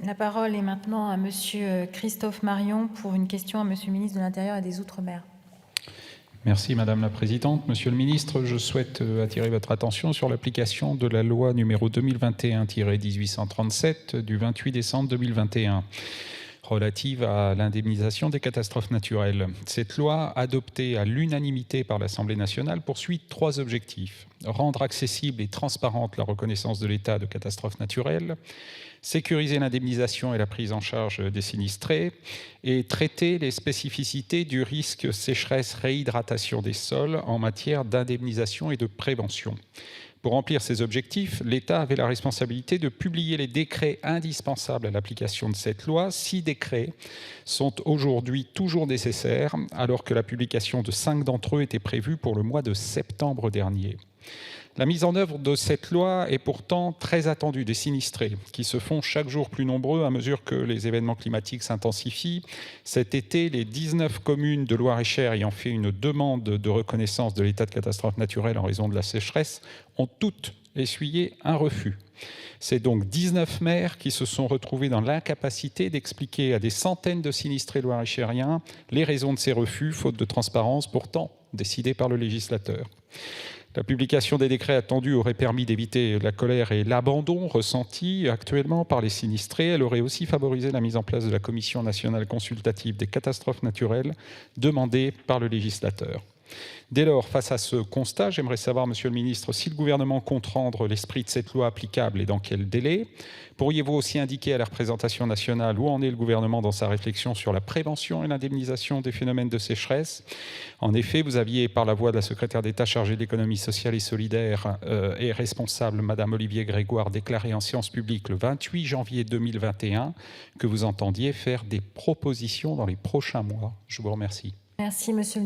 La parole est maintenant à Monsieur Christophe Marion pour une question à Monsieur le ministre de l'Intérieur et des Outre-mer. Merci Madame la Présidente. Monsieur le Ministre, je souhaite attirer votre attention sur l'application de la loi numéro 2021-1837 du 28 décembre 2021 relative à l'indemnisation des catastrophes naturelles. Cette loi, adoptée à l'unanimité par l'Assemblée nationale, poursuit 3 objectifs. Rendre accessible et transparente la reconnaissance de l'état de catastrophe naturelle, sécuriser l'indemnisation et la prise en charge des sinistrés et traiter les spécificités du risque sécheresse-réhydratation des sols en matière d'indemnisation et de prévention. Pour remplir ces objectifs, l'État avait la responsabilité de publier les décrets indispensables à l'application de cette loi. 6 décrets sont aujourd'hui toujours nécessaires, alors que la publication de 5 d'entre eux était prévue pour le mois de septembre dernier. La mise en œuvre de cette loi est pourtant très attendue des sinistrés, qui se font chaque jour plus nombreux à mesure que les événements climatiques s'intensifient. Cet été, les 19 communes de Loir-et-Cher ayant fait une demande de reconnaissance de l'état de catastrophe naturelle en raison de la sécheresse ont toutes essuyé un refus. C'est donc 19 maires qui se sont retrouvés dans l'incapacité d'expliquer à des centaines de sinistrés loir-et-chériens les raisons de ces refus, faute de transparence, pourtant décidée par le législateur. La publication des décrets attendus aurait permis d'éviter la colère et l'abandon ressentis actuellement par les sinistrés. Elle aurait aussi favorisé la mise en place de la Commission nationale consultative des catastrophes naturelles demandée par le législateur. Dès lors, face à ce constat, j'aimerais savoir, Monsieur le Ministre, si le gouvernement compte rendre l'esprit de cette loi applicable et dans quel délai. Pourriez-vous aussi indiquer à la représentation nationale où en est le gouvernement dans sa réflexion sur la prévention et l'indemnisation des phénomènes de sécheresse? En effet, vous aviez, par la voix de la secrétaire d'État chargée de l'économie sociale et solidaire et responsable, Madame Olivier Grégoire, déclaré en séance publique le 28 janvier 2021 que vous entendiez faire des propositions dans les prochains mois. Je vous remercie. Merci, Monsieur le député.